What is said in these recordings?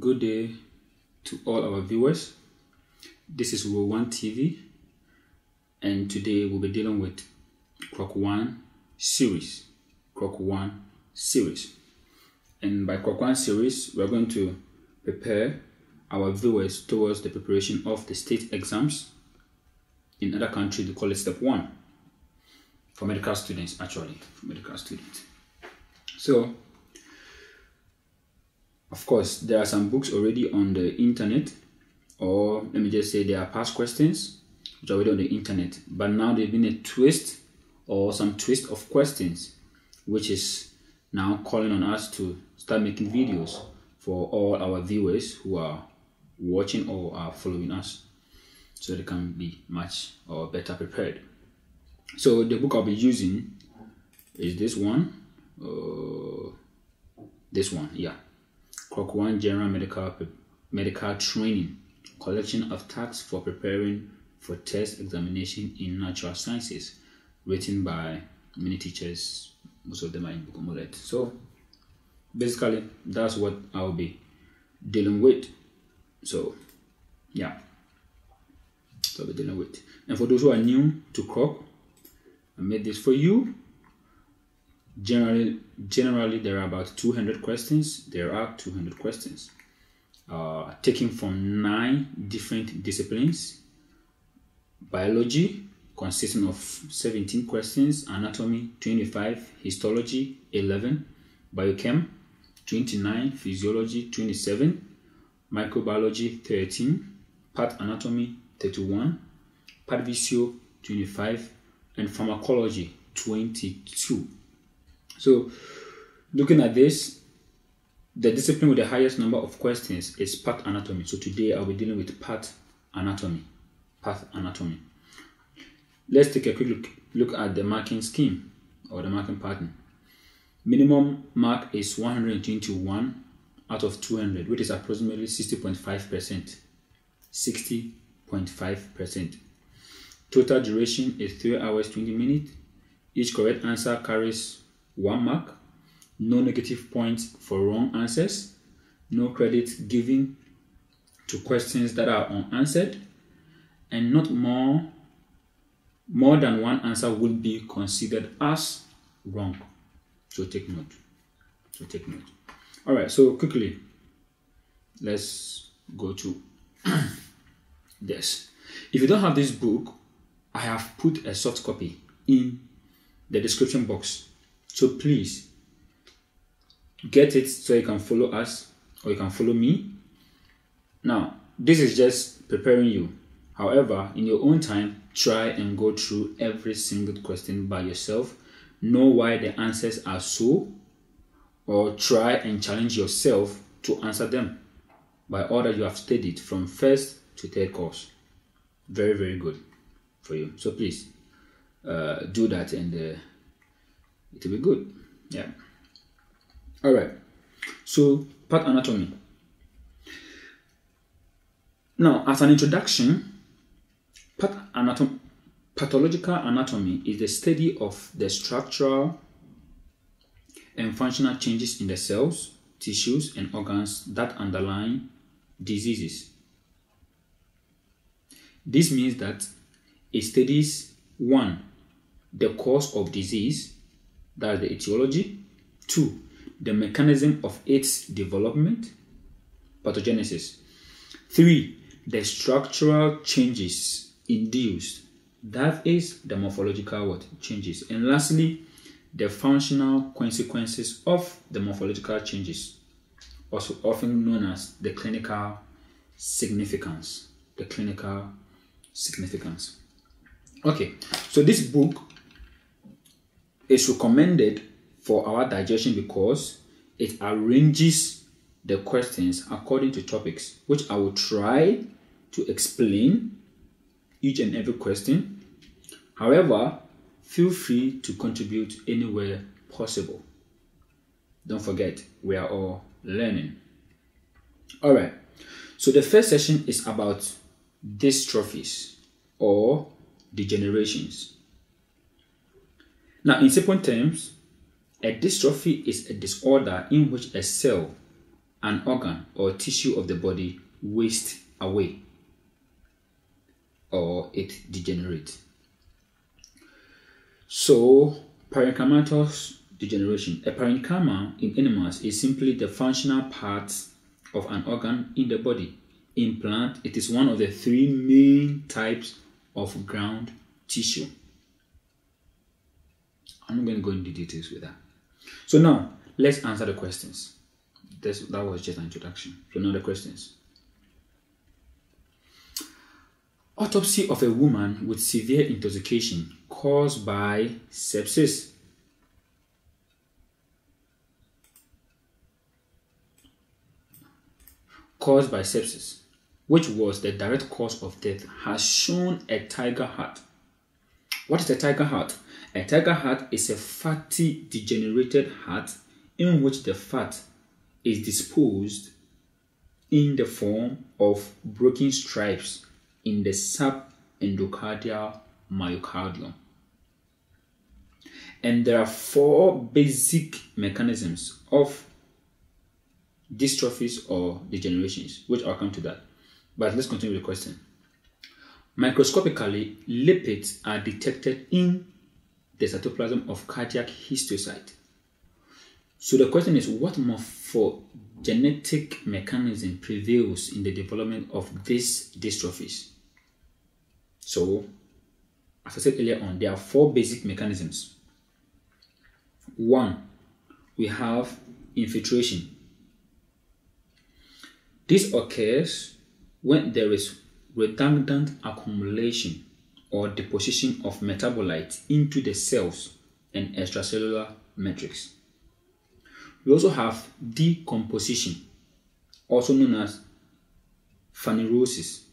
Good day to all our viewers. This is KROK1 TV, and today we'll be dealing with KROK1 series. KROK1 series. And by KROK1 series, we're going to prepare our viewers towards the preparation of the state exams. In other countries, they call it step 1 for medical students, actually, for medical students. So, of course, there are some books already on the internet, or let me just say there are past questions which are already on the internet, but now there's been a twist or some twist of questions which is now calling on us to start making videos for all our viewers who are watching or are following us, so they can be much or better prepared. So the book I'll be using is this one, yeah. KROK1 General Medical Training, Collection of Tasks for Preparing for Test Examination in Natural Sciences, written by many teachers. Most of them are in Bukomolet. So basically, that's what I'll be dealing with. So yeah, so I'll be dealing with. And for those who are new to KROK, I made this for you. Generally, there are about 200 questions. There are 200 questions taken from 9 different disciplines. Biology, consisting of 17 questions. Anatomy, 25. Histology, 11. Biochem, 29. Physiology, 27. Microbiology, 13. Path anatomy, 31. Path physio, 25. And pharmacology, 22. So, looking at this, the discipline with the highest number of questions is path anatomy. So today I'll be dealing with path anatomy. Path anatomy. Let's take a quick look at the marking scheme or the marking pattern. Minimum mark is 121 out of 200, which is approximately 60.5%. 60.5%. Total duration is 3 hours 20 minutes. Each correct answer carries 1 mark. No negative points for wrong answers. No credit given to questions that are unanswered. And not more than one answer will be considered as wrong. So take note. Alright, so quickly, let's go to this. If you don't have this book, I have put a soft copy in the description box. So please get it so you can follow us or you can follow me. Now, this is just preparing you. However, in your own time, try and go through every single question by yourself. Know why the answers are so, or try and challenge yourself to answer them by all that you have studied from first to third course. Very, very good for you. So please do that, and it will be good. Yeah. All right. So, path anatomy. Now, as an introduction, pathological anatomy is the study of the structural and functional changes in the cells, tissues, and organs that underlie diseases. This means that it studies 1. The cause of disease, that's the etiology. 2. The mechanism of its development, pathogenesis. 3. The structural changes induced, that is the morphological changes. And lastly, the functional consequences of the morphological changes, also often known as the clinical significance. The clinical significance. Okay, so this book is recommended for our digestion because it arranges the questions according to topics, which I will try to explain each and every question. However, feel free to contribute anywhere possible. Don't forget, we are all learning. All right, so the first session is about dystrophies or degenerations. Now, in simple terms, a dystrophy is a disorder in which a cell an organ or tissue of the body wastes away or it degenerates. So, parenchymatous degeneration. A parenchyma in animals is simply the functional part of an organ in the body. In plant, it is one of the three main types of ground tissue. I'm not going to go into details with that. So now, let's answer the questions. That was just an introduction. So now the questions. Autopsy of a woman with severe intoxication caused by sepsis. Caused by sepsis, which was the direct cause of death, has shown a tiger heart. What is a tiger heart? A tiger heart is a fatty, degenerated heart in which the fat is disposed in the form of broken stripes in the subendocardial myocardium. And there are four basic mechanisms of dystrophies or degenerations, which I'll come to that. But let's continue with the question. Microscopically, lipids are detected in the cytoplasm of cardiac histiocyte. So the question is, what morphogenetic mechanism prevails in the development of these dystrophies? So, as I said earlier on, there are four basic mechanisms. One, we have infiltration. This occurs when there is redundant accumulation or deposition of metabolites into the cells and extracellular matrix. We also have decomposition, also known as phanerosis.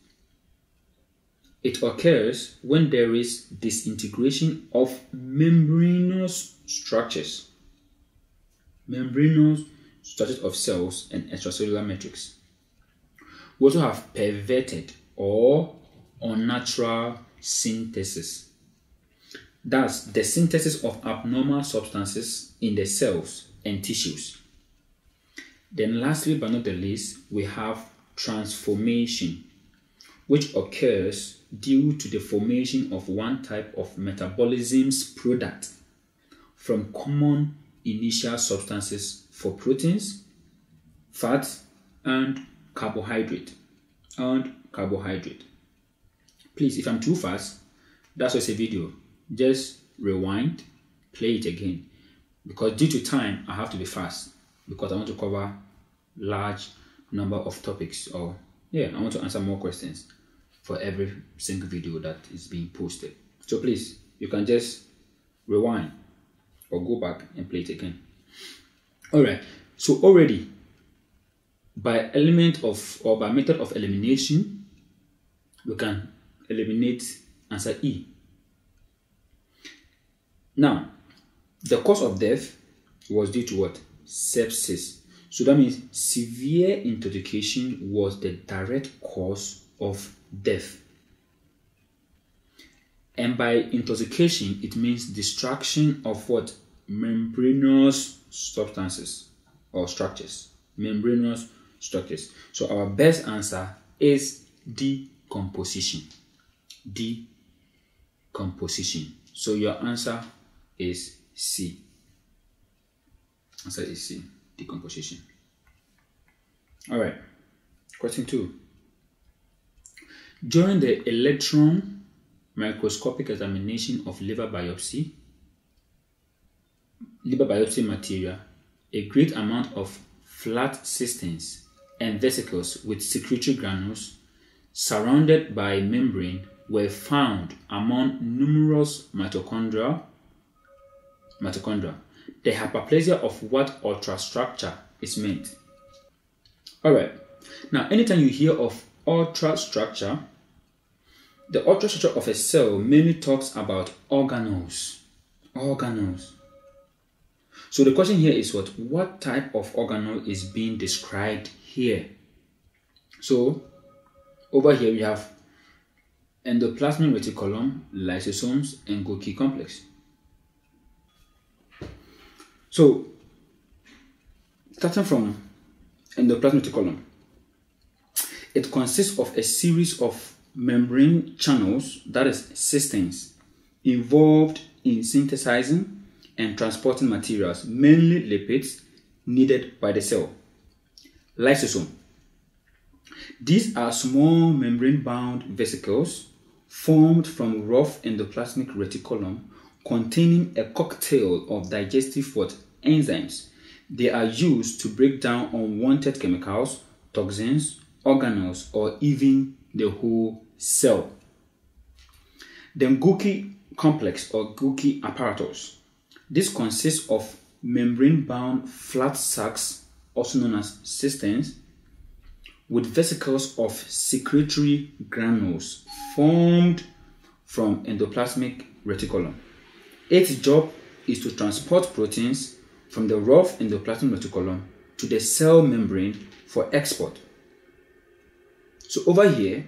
It occurs when there is disintegration of membranous structures of cells and extracellular matrix. We also have perverted or unnatural synthesis. That's the synthesis of abnormal substances in the cells and tissues. Then lastly but not the least, we have transformation, which occurs due to the formation of one type of metabolism's product from common initial substances for proteins, fats, and carbohydrate. Please, if I'm too fast, that's just a video. Just rewind, play it again. Because due to time, I have to be fast because I want to cover large number of topics, or I want to answer more questions for every single video that is being posted. So please, you can just rewind or go back and play it again. All right. So already, by method of elimination, we can eliminate answer E. Now, the cause of death was due to what? Sepsis. So that means severe intoxication was the direct cause of death. And by intoxication, it means destruction of what? Membranous substances or structures. Membranous structures. So our best answer is decomposition. Decomposition. So your answer is C. Answer is C. Decomposition. All right. Question 2. During the electron microscopic examination of liver biopsy material, a great amount of flat cystins and vesicles with secretory granules surrounded by membrane were found among numerous mitochondria. The hyperplasia of what ultrastructure is meant? Alright, now anytime you hear of ultrastructure, the ultrastructure of a cell mainly talks about organelles. So the question here is what type of organelle is being described here? So over here we have endoplasmic reticulum, lysosomes, and Golgi complex. So starting from endoplasmic reticulum. It consists of a series of membrane channels, that is cisterns, involved in synthesizing and transporting materials, mainly lipids, needed by the cell. Lysosome. These are small membrane-bound vesicles formed from rough endoplasmic reticulum containing a cocktail of digestive enzymes. They are used to break down unwanted chemicals, toxins, organelles, or even the whole cell. Then Golgi complex or Golgi apparatus. This consists of membrane-bound flat sacs, also known as cisterns, with vesicles of secretory granules formed from endoplasmic reticulum. Its job is to transport proteins from the rough endoplasmic reticulum to the cell membrane for export. So over here,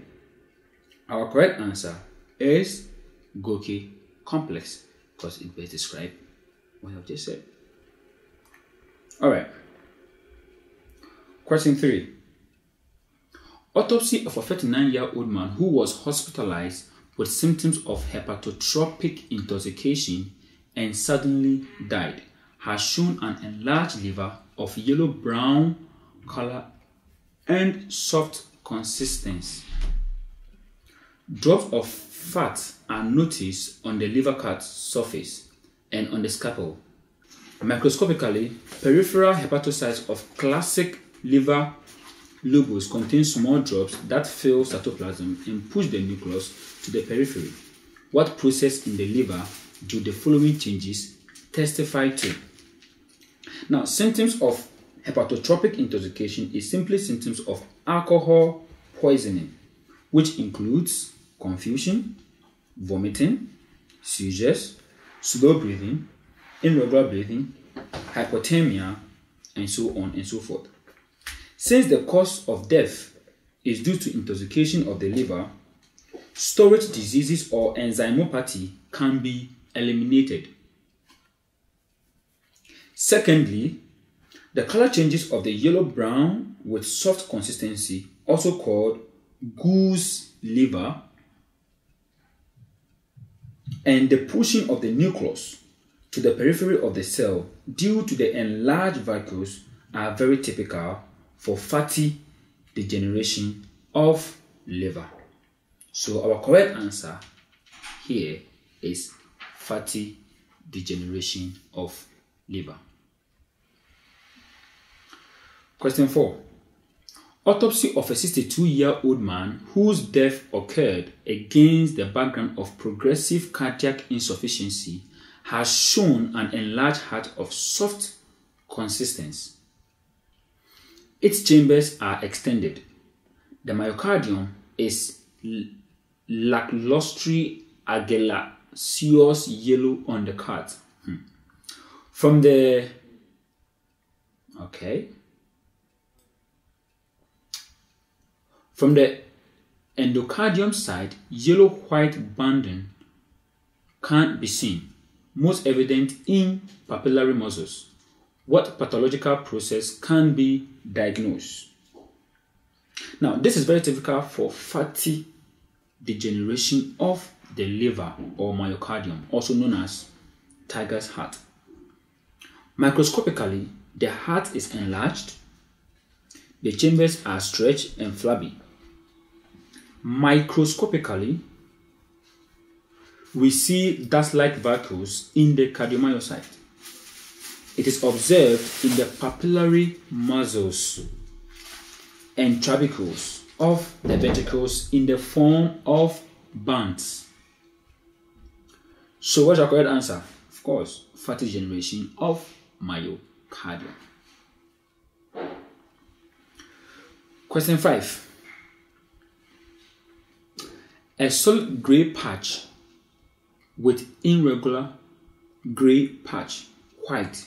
our correct answer is Golgi complex, because it best describes what I've just said. Alright. Question 3. Autopsy of a 39-year-old man who was hospitalized with symptoms of hepatotropic intoxication and suddenly died has shown an enlarged liver of yellow-brown color and soft consistency. Drops of fat are noticed on the liver cut surface and on the scalpel. Microscopically, peripheral hepatocytes of classic liver lobes contain small drops that fill cytoplasm and push the nucleus to the periphery. What process in the liver do the following changes testify to? Now, symptoms of hepatotropic intoxication is simply symptoms of alcohol poisoning, which includes confusion, vomiting, seizures, slow breathing, irregular breathing, hypothermia, and so on and so forth. Since the cause of death is due to intoxication of the liver, storage diseases or enzymopathy can be eliminated. Secondly, the color changes of the yellow-brown with soft consistency, also called goose liver, and the pushing of the nucleus to the periphery of the cell due to the enlarged vacuoles are very typical for fatty degeneration of liver. So our correct answer here is fatty degeneration of liver. Question 4. Autopsy of a 62-year-old man whose death occurred against the background of progressive cardiac insufficiency has shown an enlarged heart of soft consistency. Its chambers are extended. The myocardium is lacustrine agelaceous yellow on the cut. From the endocardium side, yellow-white banding can be seen, most evident in papillary muscles. What pathological process can be diagnosed? Now, this is very typical for fatty degeneration of the liver or myocardium, also known as tiger's heart. Microscopically, the heart is enlarged, the chambers are stretched and flabby. Microscopically, we see dust-like vacuoles in the cardiomyocyte. It is observed in the papillary muscles and trabecles of the ventricles in the form of bands. So what's our correct answer? Of course, fatty degeneration of myocardium. Question 5. A solid gray patch with irregular gray patch, white,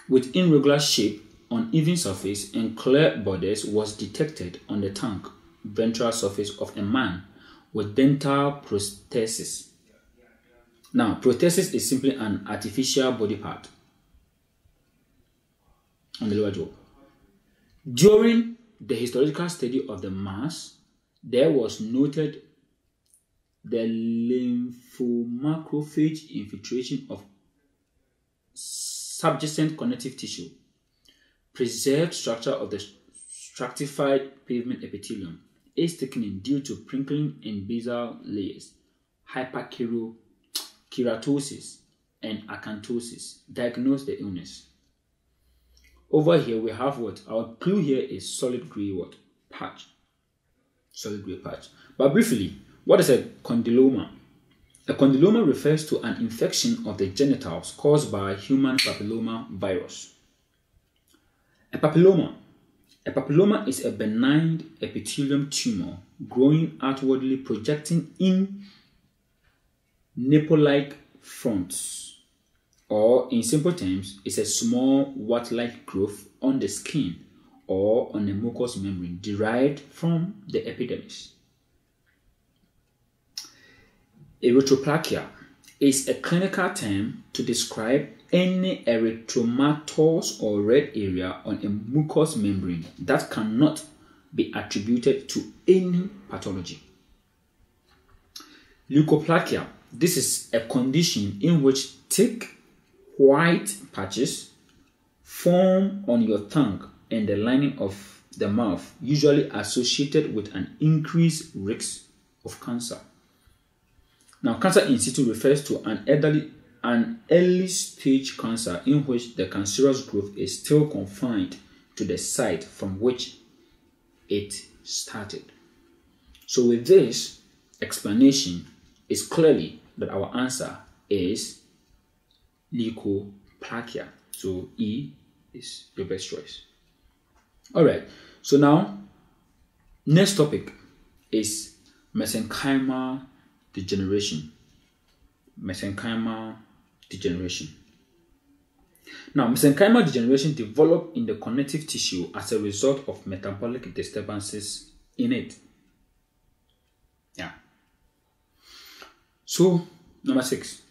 with irregular shape, uneven surface, and clear borders was detected on the tank ventral surface of a man with dental prosthesis. Now, prosthesis is simply an artificial body part on the lower jaw. During the histological study of the mass, there was noted the lymphomacrophage infiltration of subjacent connective tissue, preserved structure of the stratified pavement epithelium, age thickening due to prickling in basal layers, hyperkeratosis, and acanthosis diagnose the illness. Over here we have what? Our clue here is solid gray what? Patch. Solid gray patch. But briefly, what is a condyloma? A condyloma refers to an infection of the genitals caused by human papilloma virus. A papilloma is a benign epithelium tumor growing outwardly, projecting in nipple-like fronts, or in simple terms, is a small wart-like growth on the skin or on the mucous membrane derived from the epidermis. Erythroplakia is a clinical term to describe any erythematous or red area on a mucous membrane that cannot be attributed to any pathology. Leukoplakia. This is a condition in which thick white patches form on your tongue and the lining of the mouth, usually associated with an increased risk of cancer. Now, cancer in situ refers to an early stage cancer in which the cancerous growth is still confined to the site from which it started. So with this explanation, it's clearly that our answer is leukoplakia. So E is your best choice. Alright, so now next topic is mesenchymal degeneration. Mesenchymal degeneration. Now, mesenchymal degeneration develops in the connective tissue as a result of metabolic disturbances in it. Yeah. So, number 6.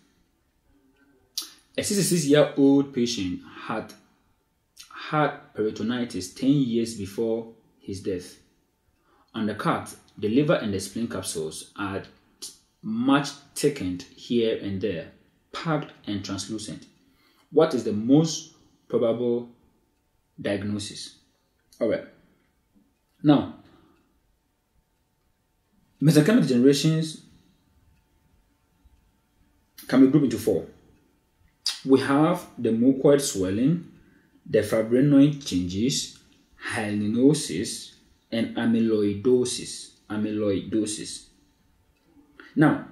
A 66-year-old patient had peritonitis 10 years before his death. On the cut, the liver and the spleen capsules are much thickened here and there, packed and translucent. What is the most probable diagnosis? Alright. Now, mesenchymal degenerations can be grouped into 4. We have the mucoid swelling, the fibrinoid changes, hyalinosis, and amyloidosis. Now,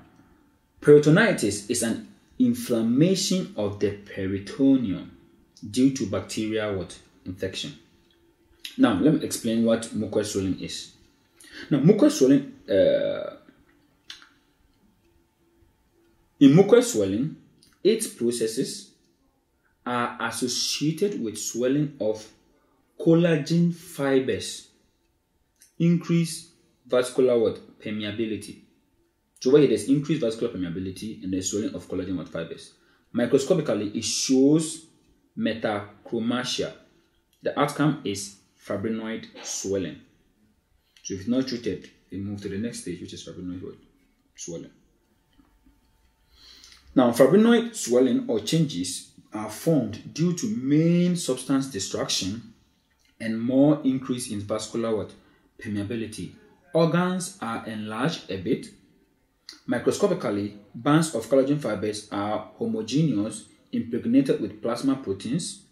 peritonitis is an inflammation of the peritoneum due to bacterial infection. Now, let me explain what mucoid swelling is. Now, mucoid swelling, in mucoid swelling, its processes are associated with swelling of collagen fibers, increased vascular permeability. So where there's increased vascular permeability and there's swelling of collagen fibers. Microscopically, it shows metachromasia. The outcome is fibrinoid swelling. So if not treated, we move to the next stage, which is fibrinoid swelling. Now, fibrinoid swelling or changes are formed due to main substance destruction and more increase in vascular permeability. Organs are enlarged a bit. Microscopically, bands of collagen fibers are homogeneous, impregnated with plasma proteins.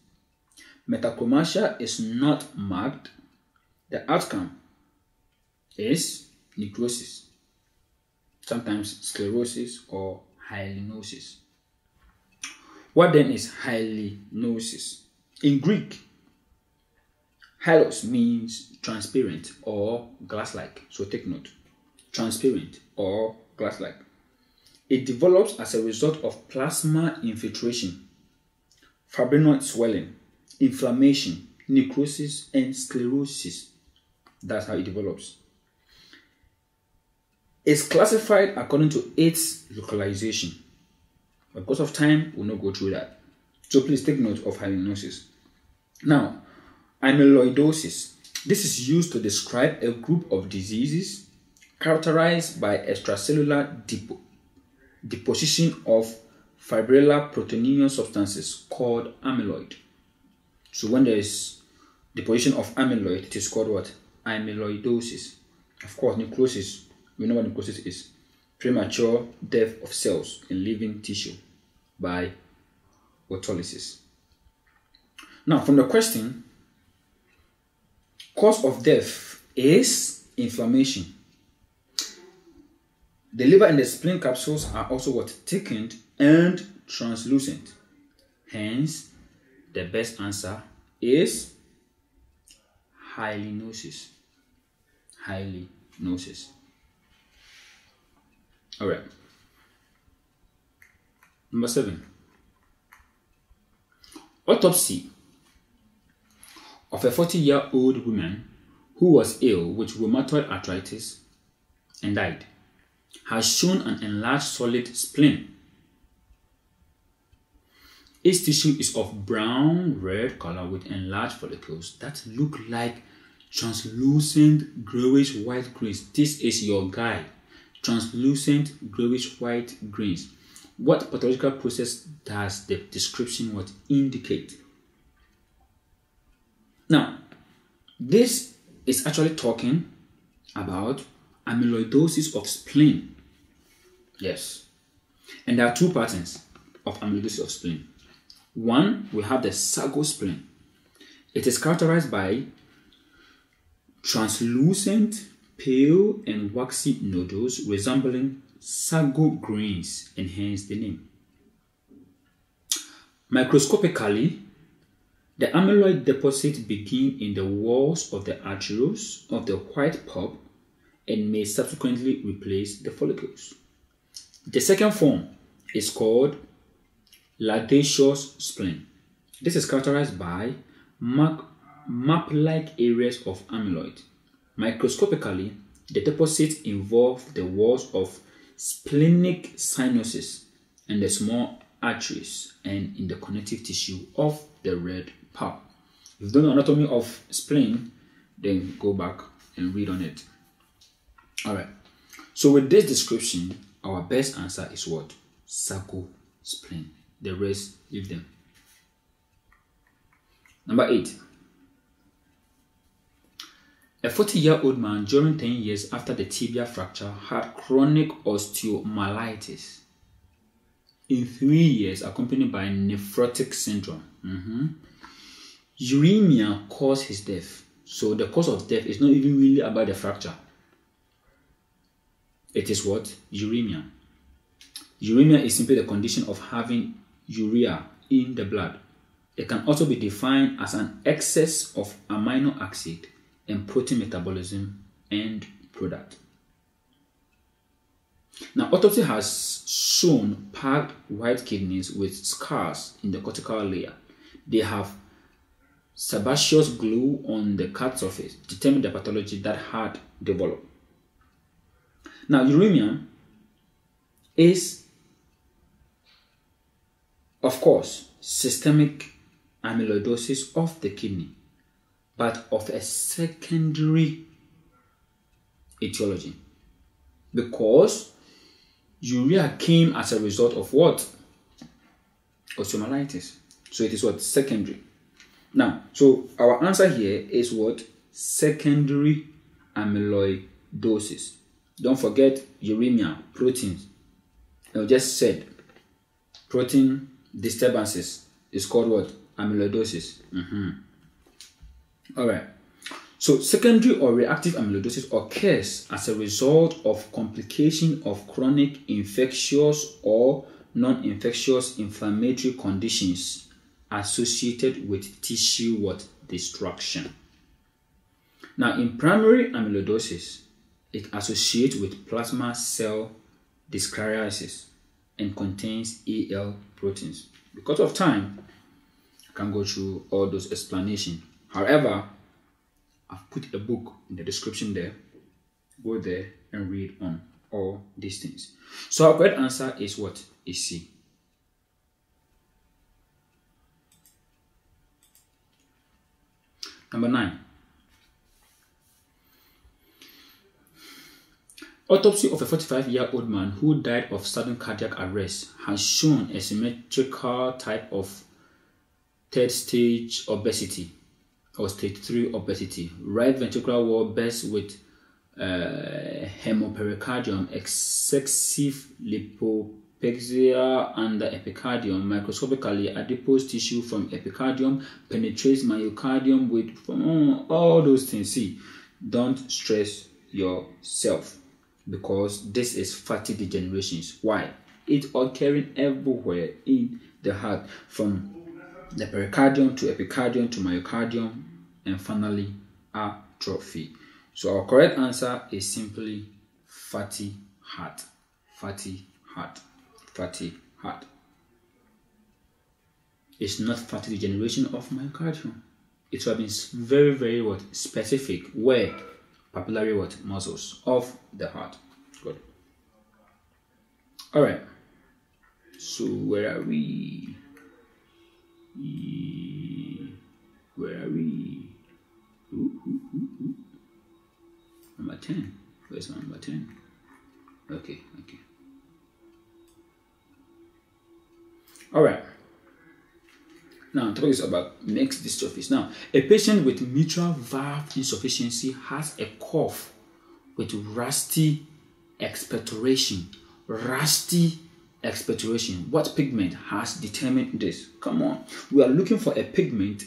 Metachromasia is not marked. The outcome is necrosis, sometimes sclerosis or hyalinosis. What then is hyalinosis? In Greek, hyalos means transparent or glass-like. So take note, transparent or glass-like. It develops as a result of plasma infiltration, fibrinoid swelling, inflammation, necrosis, and sclerosis. That's how it develops. It's classified according to its localization. Because of time, we'll not go through that. So please take note of hyalinosis. Now, amyloidosis. This is used to describe a group of diseases characterized by extracellular deposition of fibrillar proteinous substances called amyloid. So when there is deposition of amyloid, it is called what? Amyloidosis. Of course, necrosis, we know what necrosis is. Premature death of cells in living tissue by autolysis. Now, from the question, cause of death is inflammation. The liver and the spleen capsules are also what? Thickened and translucent. Hence, the best answer is hyalinosis. Hyalinosis. All right. Number 7. Autopsy of a 40-year-old woman who was ill with rheumatoid arthritis and died has shown an enlarged solid spleen. Its tissue is of brown red color with enlarged follicles that look like translucent grayish white grains. This is your guy. Translucent grayish white grains. What pathological process does the description what indicate? Now, this is actually talking about amyloidosis of spleen. Yes. And there are two patterns of amyloidosis of spleen. One, we have the sago spleen. It is characterized by translucent, pale, and waxy nodules resembling sago grains, and hence the name. Microscopically, the amyloid deposits begin in the walls of the arterioles of the white pulp and may subsequently replace the follicles. The second form is called Ladacious spleen. This is characterized by map-like areas of amyloid. Microscopically, the deposits involve the walls of splenic sinuses and the small arteries and in the connective tissue of the red pulp. If you don't know anatomy of spleen, then go back and read on it. Alright, so with this description, our best answer is what? Sago spleen. The rest, leave them. Number 8. A 40-year-old man during 10 years after the tibia fracture had chronic osteomyelitis in 3 years accompanied by nephrotic syndrome. Uremia caused his death. So the cause of death is not even really about the fracture. It is what? Uremia. Uremia is simply the condition of having urea in the blood. It can also be defined as an excess of amino acid and protein metabolism end product. Now, autopsy has shown packed white kidneys with scars in the cortical layer. They have sebaceous glue on the cut surface, determining the pathology that had developed. Now, uremia is, of course, systemic amyloidosis of the kidney, but of a secondary etiology, because urea came as a result of what? Osteomyelitis. So it is what? Secondary. Now, so our answer here is what? Secondary amyloidosis. Don't forget uremia, proteins. I just said protein disturbances is called what? Amyloidosis. All right. So secondary or reactive amyloidosis occurs as a result of complication of chronic infectious or non-infectious inflammatory conditions associated with tissue what? Destruction. Now, in primary amyloidosis, it associates with plasma cell dyscrasia and contains AL proteins. Because of time, I can't go through all those explanations. However, I've put a book in the description there. Go there and read on all these things. So our correct answer is what? Is C. Number 9. Autopsy of a 45-year-old man who died of sudden cardiac arrest has shown a symmetrical type of third stage obesity or stage 3 obesity. Right ventricular wall burst with hemopericardium, excessive lipopexia under epicardium. Microscopically, adipose tissue from epicardium penetrates myocardium with all those things. See, don't stress yourself, because this is fatty degenerations. Why? It's occurring everywhere in the heart, from the pericardium to epicardium to myocardium, and finally atrophy. So our correct answer is simply fatty heart. Fatty heart. Fatty heart. It's not fatty degeneration of myocardium. It will be very, very what? Specific. Where? Papillary what? Muscles of the heart. Good. Alright. So where are we? Where are we? Number 10. Where's number 10? Okay. Alright. Now, the topic is about mixed dystrophies. Now, a patient with mitral valve insufficiency has a cough with rusty expectoration. Rusty expectoration. What pigment has determined this? Come on. We are looking for a pigment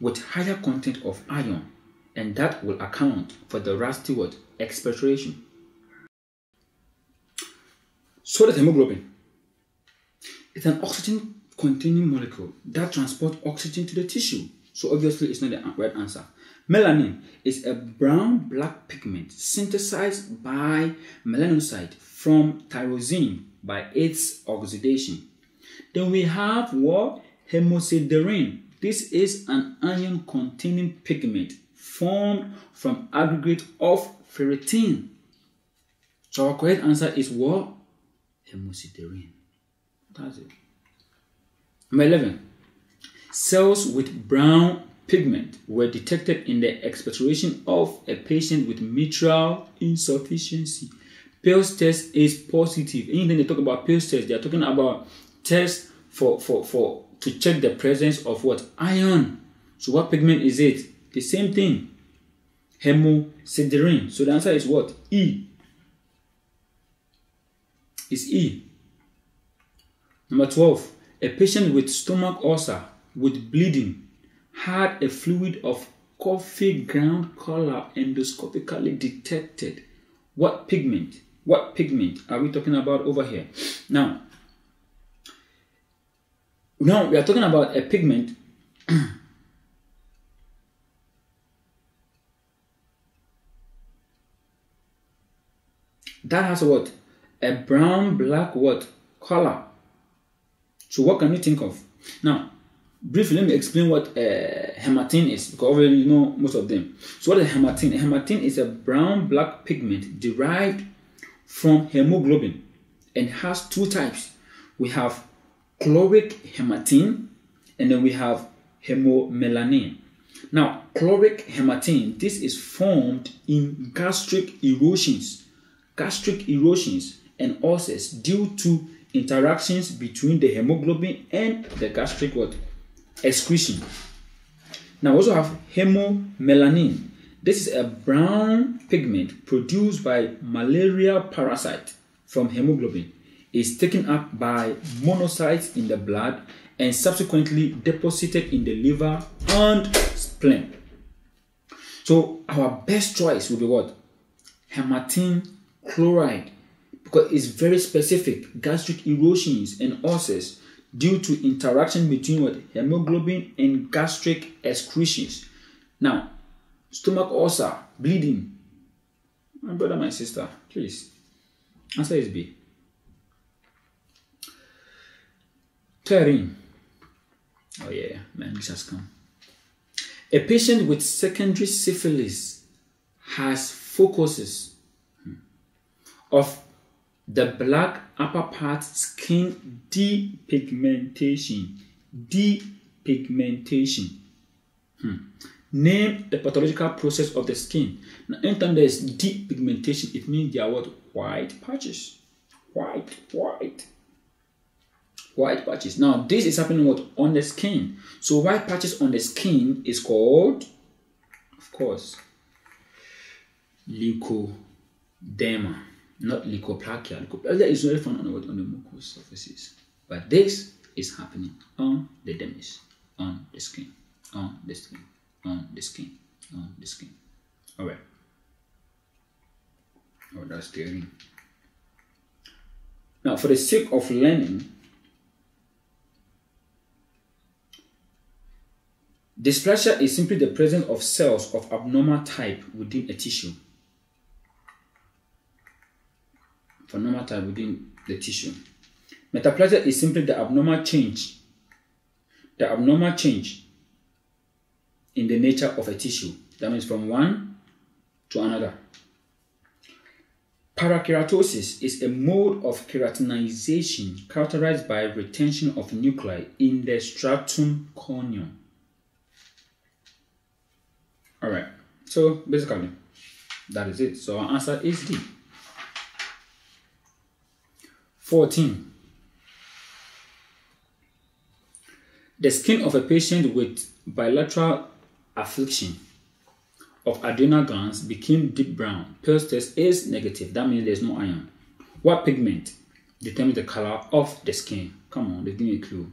with higher content of iron, and that will account for the rusty what? Expectoration. So that hemoglobin, it's an oxygen containing molecule that transports oxygen to the tissue. So obviously it's not the right answer. Melanin is a brown-black pigment synthesized by melanocyte from tyrosine by its oxidation. Then we have what? Hemosiderin. This is an iron-containing pigment formed from aggregate of ferritin. So our correct answer is what? Hemosiderin. That's it. Number 11. Cells with brown pigment were detected in the expectoration of a patient with mitral insufficiency. Pales test is positive. Anytime they talk about Pales test, they are talking about tests to check the presence of what? Iron. So what pigment is it? The same thing. Hemosiderin. So the answer is what? E. It's E. Number 12. A patient with stomach ulcer with bleeding had a fluid of coffee ground color endoscopically detected. What pigment? What pigment are we talking about over here? Now we are talking about a pigment that has what? A brown black what? Color. So what can you think of? Now, briefly, let me explain what hematine is, because already you know most of them. So what is hematine? Hematine is a brown-black pigment derived from hemoglobin and has two types. We have chloric hematine and then we have hemomelanin. Now, chloric hematine, this is formed in gastric erosions and ulcers due to interactions between the hemoglobin and the gastric what? Excretion. Now we also have hemomelanin. This is a brown pigment produced by malaria parasite from hemoglobin. It's taken up by monocytes in the blood and subsequently deposited in the liver and spleen. So our best choice will be what? Hematine chloride, because it's very specific. Gastric erosions and ulcers due to interaction between what? Hemoglobin and gastric excretions. Now, stomach ulcer, bleeding. My brother, my sister, please. Answer is B. 13. Oh yeah, my English has come. A patient with secondary syphilis has focuses of the black upper part skin depigmentation. Name the pathological process of the skin. Now, anytime there is deep pigmentation, it means there are what? White patches. White patches. Now, this is happening what? On the skin. So, white patches on the skin is called, of course, leukoderma, not leukoplakia. Leukoplakia is very found on the mucous surfaces. But this is happening on the dermis, on the skin, on the skin, on the skin, on the skin. All right. Oh, that's scary. Now, for the sake of learning, dysplasia is simply the presence of cells of abnormal type within a tissue. Abnormal type within the tissue. Metaplasia is simply the abnormal change in the nature of a tissue. That means from one to another. Parakeratosis is a mode of keratinization characterized by retention of nuclei in the stratum corneum. Alright, so basically, that is it. So our answer is D. 14. The skin of a patient with bilateral affliction of adrenal glands became deep brown. Pearl's test is negative. That means there's no iron. What pigment determines the color of the skin? Come on, they give me a clue.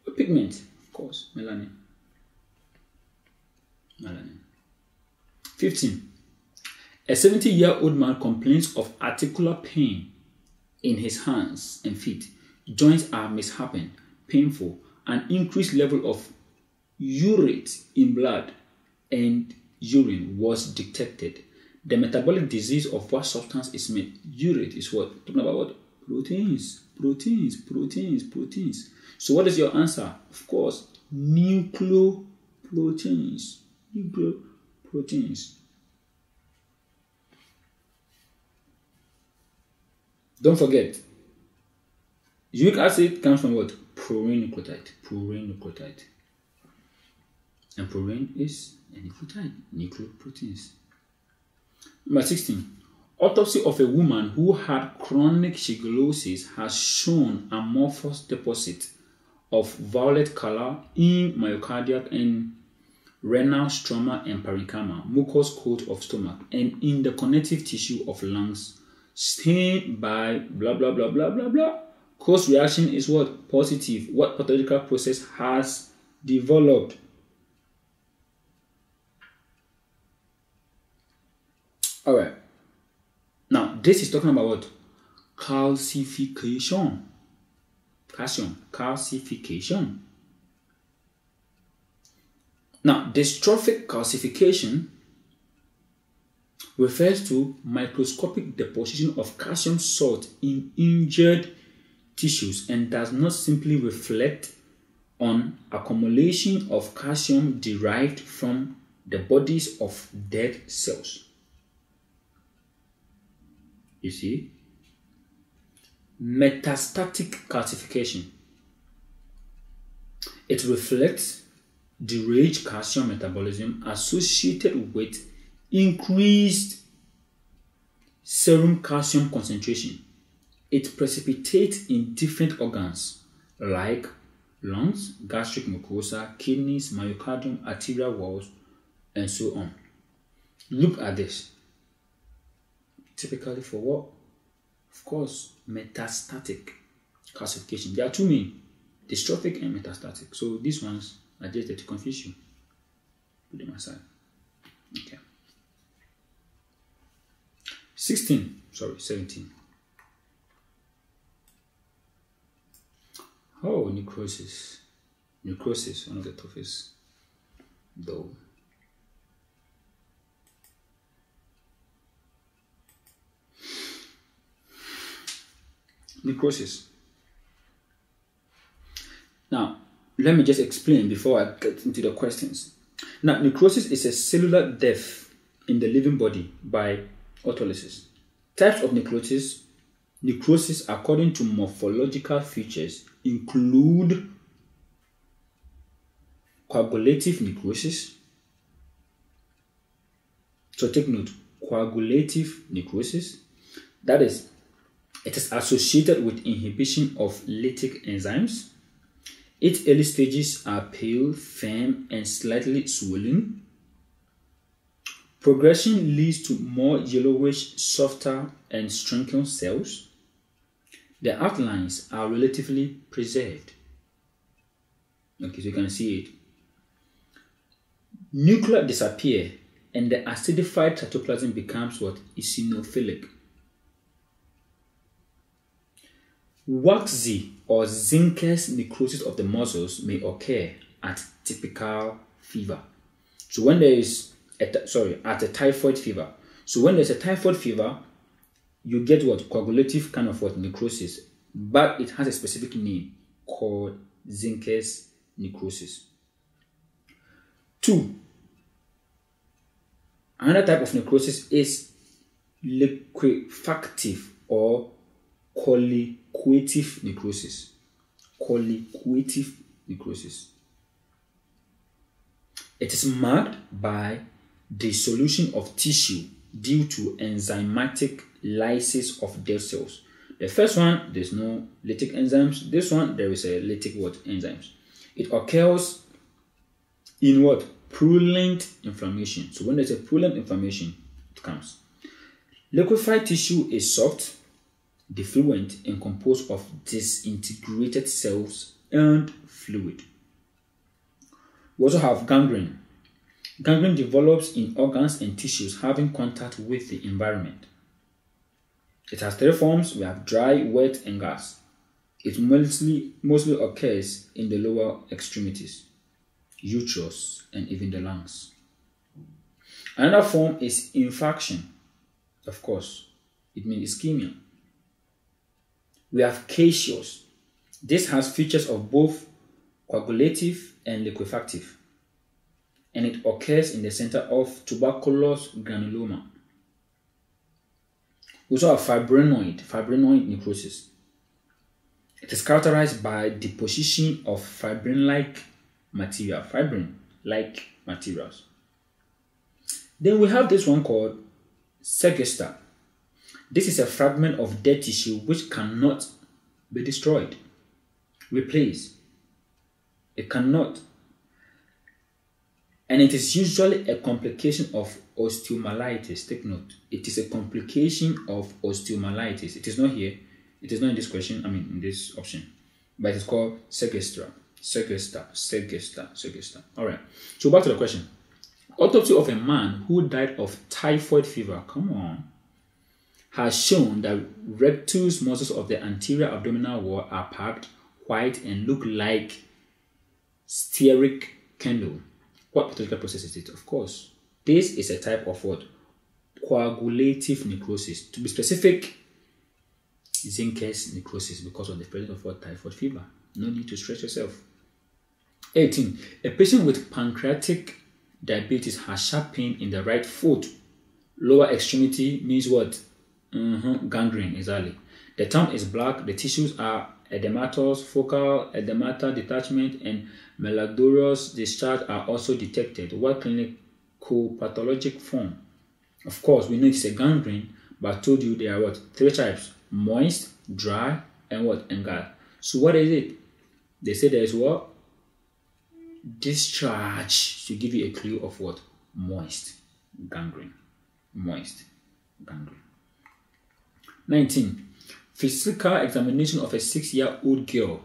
What pigment? Of course, melanin. 15. A 70-year-old man complains of articular pain in his hands and feet. Joints are misshapen, painful, an increased level of urate in blood and urine was detected. The metabolic disease of what substance is made? Urate is what? Talking about what? Proteins. So what is your answer? Of course, nucleoproteins. Don't forget, uric acid comes from what? Purine nucleotide. And purine is a nucleotide, nucleoproteins. Number 16. Autopsy of a woman who had chronic shigellosis has shown amorphous deposit of violet color in myocardial and renal stroma and parenchyma, mucous coat of stomach, and in the connective tissue of lungs, stained by blah blah blah blah blah blah. Cause reaction is what? Positive. What pathological process has developed? Alright. Now, this is talking about what? Calcification. Calcification. Now, dystrophic calcification refers to microscopic deposition of calcium salt in injured tissues and does not simply reflect on accumulation of calcium derived from the bodies of dead cells. You see? Metastatic calcification. It reflects deranged calcium metabolism associated with increased serum calcium concentration. It precipitates in different organs like lungs, gastric mucosa, kidneys, myocardium, arterial walls, and so on. Look at this. Typically for what? Of course, metastatic calcification. There are two main, dystrophic and metastatic. So these ones are just there to confuse you. Put them aside. Okay. 17. Oh, necrosis. Necrosis, one of the toughest, though. Necrosis. Now, let me just explain before I get into the questions. Now, necrosis is a cellular death in the living body by autolysis. Types of necrosis according to morphological features include coagulative necrosis, So take note, coagulative necrosis, that is, it is associated with inhibition of lytic enzymes. Its early stages are pale, firm, and slightly swollen. Progression leads to more yellowish, softer, and shrunken cells. The outlines are relatively preserved. Okay, so you can see it. Nuclei disappear, and the acidified cytoplasm becomes what? Eosinophilic. Waxy or zincus necrosis of the muscles may occur at typical fever. So when there is at a typhoid fever. So when there's a typhoid fever, you get what? Coagulative kind of what? Necrosis. But it has a specific name called zincus necrosis. 2. Another type of necrosis is liquefactive or colliquative necrosis. Colliquative necrosis. It is marked by dissolution of tissue due to enzymatic lysis of dead cells. The first one, there's no lytic enzymes. This one, there is a lytic what? Enzymes. It occurs in what? Purulent inflammation. So when there's a purulent inflammation, it comes. Liquefied tissue is soft, diffluent, and composed of disintegrated cells and fluid. We also have gangrene. Gangrene develops in organs and tissues having contact with the environment. It has 3 forms. We have dry, wet, and gas. It mostly occurs in the lower extremities, uterus, and even the lungs. Another form is infarction. Of course, it means ischemia. We have caseous. This has features of both coagulative and liquefactive, and it occurs in the center of tuberculous granuloma. We also have fibrinoid necrosis. It is characterized by deposition of fibrin-like materials. Then we have this one called sequester. This is a fragment of dead tissue which cannot be destroyed, replaced. It cannot. And it is usually a complication of osteomyelitis. Take note. It is a complication of osteomyelitis. It is not here. It is not in this question. In this option. But it is called sequester. Alright. So back to the question. Autopsy of a man who died of typhoid fever, has shown that rectus muscles of the anterior abdominal wall are packed, white, and look like stearic candle. What pathological process is it? Of course, this is a type of what? Coagulative necrosis. To be specific, zincus necrosis, because of the presence of what? Typhoid fever. No need to stress yourself. 18. A patient with pancreatic diabetes has sharp pain in the right foot. Lower extremity means what? Gangrene, exactly. The tongue is black. The tissues are edematous, focal edemata detachment, and malodorous discharge are also detected. What clinical pathologic form? Of course, we know it's a gangrene, but I told you there are what? 3 types: moist, dry, and what? And gas. So what is it? They say there is what? Discharge, to give you a clue of what? Moist gangrene. Moist gangrene. 19. Physical examination of a 6-year-old girl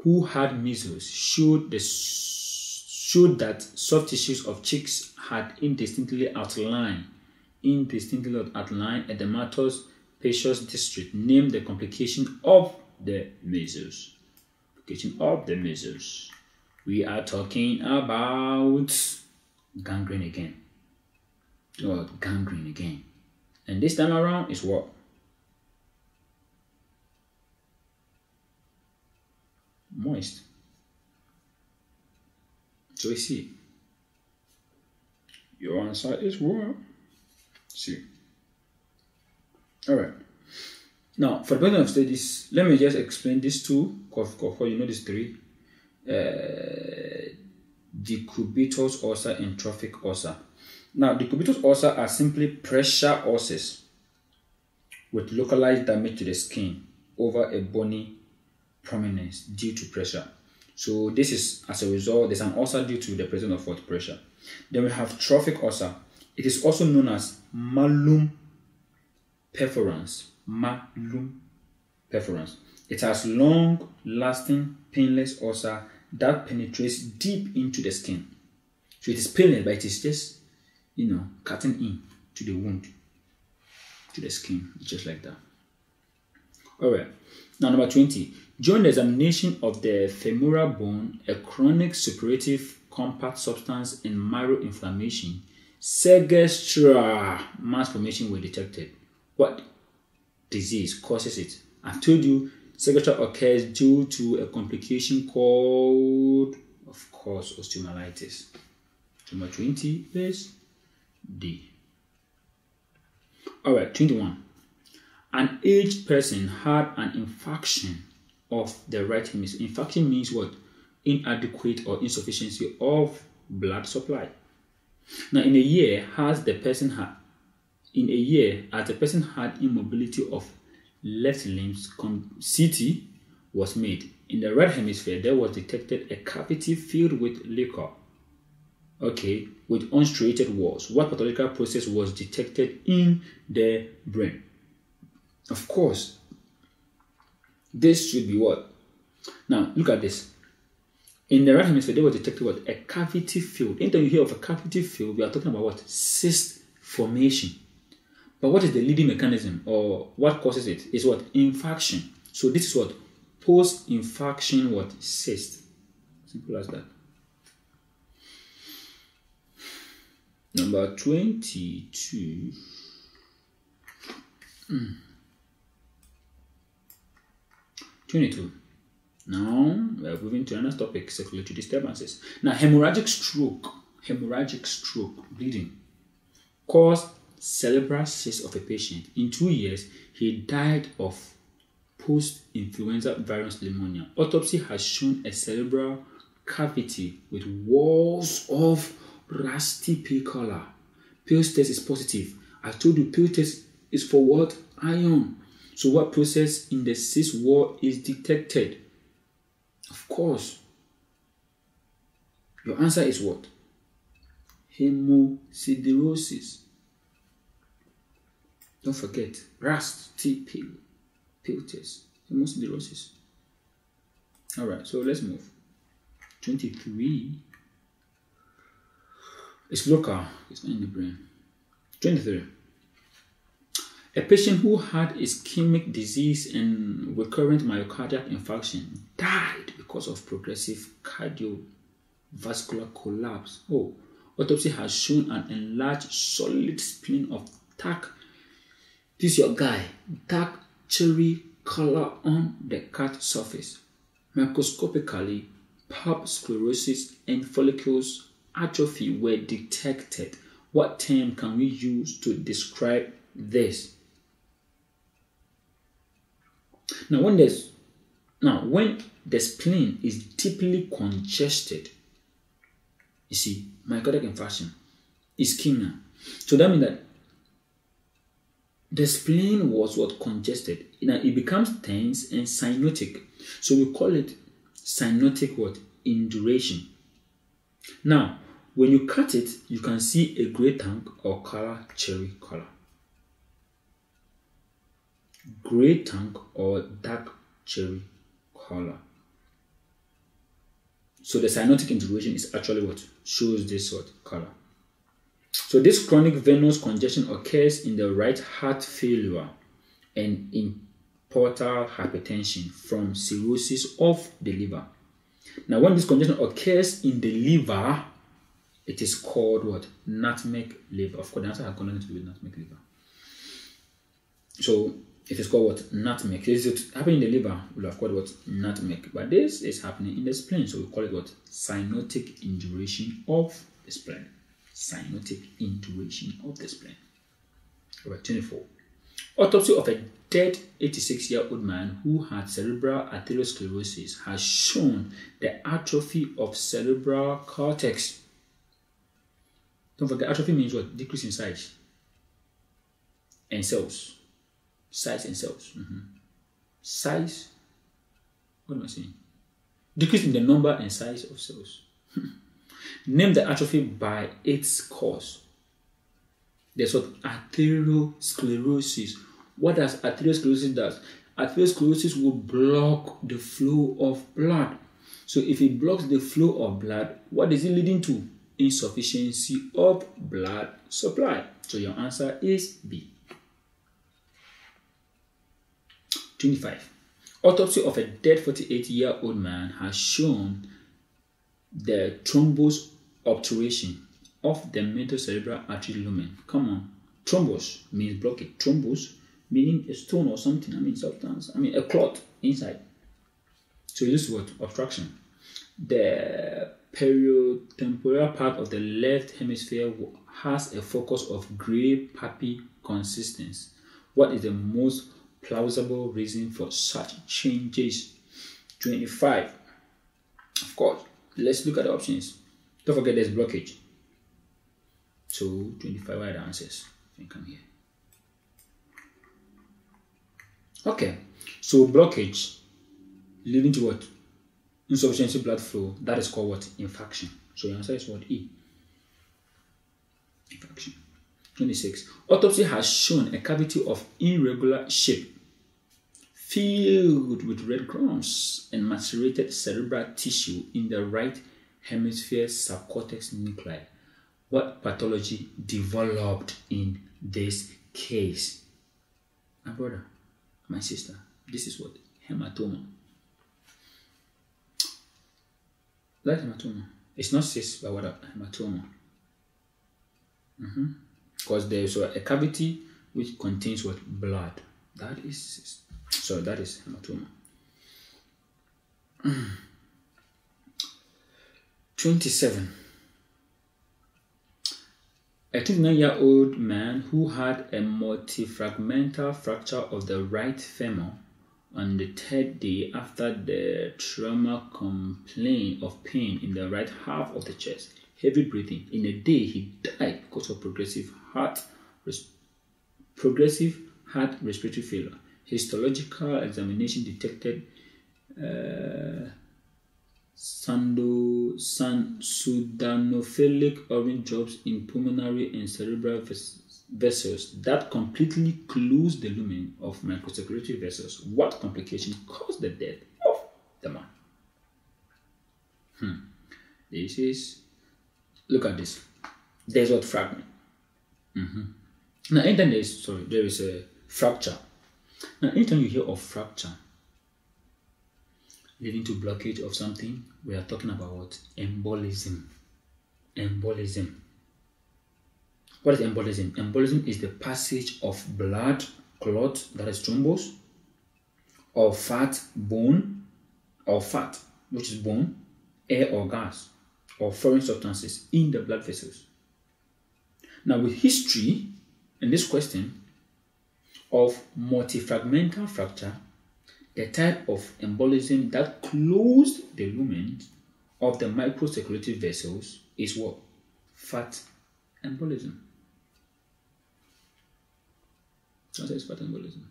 who had measles showed that soft tissues of cheeks had indistinctly outlined edematous paseous district. Name the complication of the measles. We are talking about gangrene again. And this time around is what? Moist. So we see. Your answer is what? C. Alright. Now, for the benefit of studies, let me just explain these two. Of course, you know these 3. The cubital ulcer and trophic ulcer. Now, the cubital fossa are simply pressure ulcers with localized damage to the skin over a bony prominence due to pressure. So this is as a result, there's an ulcer due to the presence of what? Pressure. Then we have trophic ulcer. It is also known as malum perforans. Malum perforans. It has long-lasting, painless ulcer that penetrates deep into the skin. So it is painless, but it is just, cutting in to the wound, to the skin, just like that. All right. Now, number 20. During the examination of the femoral bone, a chronic suppurative compact substance and marrow inflammation, segestra mass formation were detected. What disease causes it? I've told you segestra occurs due to a complication called, of course, osteomyelitis. Number 20 is D. All right, 21. An aged person had an infarction of the right hemisphere. Infarction means what? Inadequate or insufficiency of blood supply. Now, in a year, as the person had immobility of left limbs, CT was made. In the right hemisphere, there was detected a cavity filled with liquor, with unstriated walls. What pathological process was detected in the brain? Of course, this should be what? Now, look at this. In the right hemisphere, there was detected what? A cavity filled. Anytime you hear of a cavity filled, we are talking about what? Cyst formation. But what is the leading mechanism, or what causes it? Is what? Infarction. So this is what? Post-infarction what? Cyst. Simple as that. Number 22. 22. Now we are moving to another topic, circulatory disturbances. Now, hemorrhagic stroke, bleeding, caused cerebral cyst of a patient. In 2 years, he died of post-influenza virus pneumonia. Autopsy has shown a cerebral cavity with walls of rusty pale color. Pales test is positive. I told you pale test is for what? Iron. So what process in the cyst wall is detected? Of course, your answer is what? Hemosiderosis. Don't forget, rusty pale test. Hemosiderosis. All right, so let's move. 23. It's local. It's not in the brain. 23. A patient who had ischemic disease and recurrent myocardial infarction died because of progressive cardiovascular collapse. Autopsy has shown an enlarged solid spleen of dark, this is your guy, dark cherry color on the cut surface. Microscopically, pulp sclerosis and follicles atrophy were detected. What term can we use to describe this? Now, when the spleen is deeply congested, you see, myocardial infarction, ischemia. So that means that the spleen was what? Congested. Now it becomes tense and cyanotic. So we call it cyanotic what? Induration. Now, when you cut it, you can see a gray tank or color, cherry color. Gray tank or dark cherry color. So the cyanotic induration is actually what shows this sort of color. So this chronic venous congestion occurs in the right heart failure and in portal hypertension from cirrhosis of the liver. Now, when this congestion occurs in the liver, it is called what? Nutmeg liver. Of course, the answer has got nothing to do with nutmeg liver. So it is called what? Nutmeg. Is it happening in the liver? We'll have called what? Nutmeg. But this is happening in the spleen, so we call it what? Cyanotic induration of the spleen. Cyanotic induration of the spleen. Alright, 24. Autopsy of a dead 86-year-old man who had cerebral atherosclerosis has shown the atrophy of cerebral cortex. Don't forget, atrophy means what? Decrease in size and cells. Size and cells. Size. What am I saying? Decrease in the number and size of cells. Name the atrophy by its cause. There's what? Arteriosclerosis. What does arteriosclerosis do? Arteriosclerosis will block the flow of blood. So if it blocks the flow of blood, what is it leading to? Insufficiency of blood supply. So your answer is B. 25. Autopsy of a dead 48-year-old man has shown the thrombus obturation of the middle cerebral artery lumen. Come on. Thrombus means blockage. Thrombus meaning a stone or something. Substance. A clot inside. So this is what? Obstruction. The periotemporal part of the left hemisphere has a focus of gray puppy consistency. What is the most plausible reason for such changes? 25. Of course, let's look at the options. Don't forget there's blockage. So 25 are the answers. You can come here. Okay, so blockage leading to what? Insufficiency blood flow. That is called what? Infarction. So your answer is what? E. Infarction. 26. Autopsy has shown a cavity of irregular shape filled with red crumbs and macerated cerebral tissue in the right hemisphere subcortex nuclei. What pathology developed in this case? My brother, my sister, this is what? Hematoma. That's hematoma. It's not cyst, but what? Hematoma. Because there's a cavity which contains what? Blood. That is cyst. So that is hematoma. 27. A 29-year-old man who had a multifragmental fracture of the right femur on the third day after the trauma complained of pain in the right half of the chest, heavy breathing. In a day, he died because of progressive heart respiratory failure. Histological examination detected sudanophilic orange drops in pulmonary and cerebral vessels that completely close the lumen of microcirculatory vessels. What complication caused the death of the man? This is, look at this. There's what? Fragment. Now, anytime there is a fracture. Now, anytime you hear of fracture leading to blockage of something, we are talking about what? Embolism. Embolism. What is embolism? Embolism is the passage of blood, clot, that is thrombus, or fat, bone, or fat, which is bone, air or gas, or foreign substances in the blood vessels. Now, with history in this question of multifragmental fracture, the type of embolism that closed the lumen of the microcirculatory vessels is what? Fat embolism. That is fat embolism.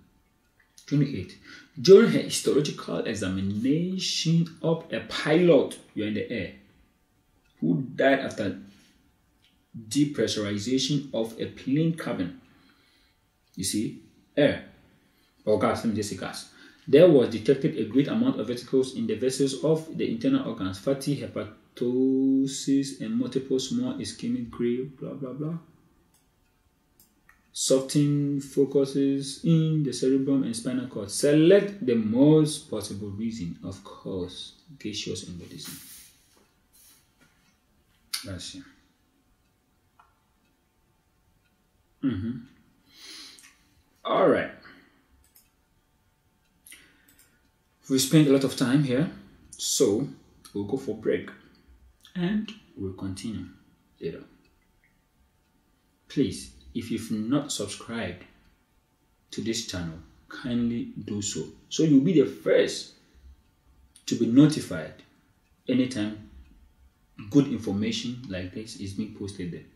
28. During her histological examination of a pilot, you're in the air, who died after depressurization of a plane cabin. You see, air or gas, let me just say gas. There was detected a great amount of vesicles in the vessels of the internal organs, fatty hepatosis, and multiple small ischemic gray, blah, blah, blah. Softened focuses in the cerebrum and spinal cord. Select the most possible reason, of course, gaseous embolism. That's it. All right. We spent a lot of time here, so we'll go for break and we'll continue later. Please, if you've not subscribed to this channel, kindly do so. So you'll be the first to be notified anytime good information like this is being posted there.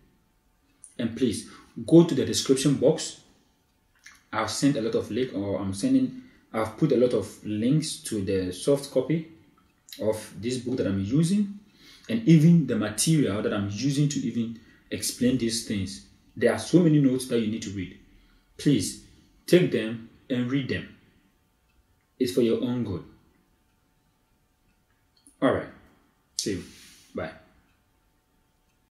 And please go to the description box. I've sent a lot of I've put a lot of links to the soft copy of this book that I'm using, and even the material that I'm using to even explain these things. There are so many notes that you need to read. Please take them and read them. It's for your own good.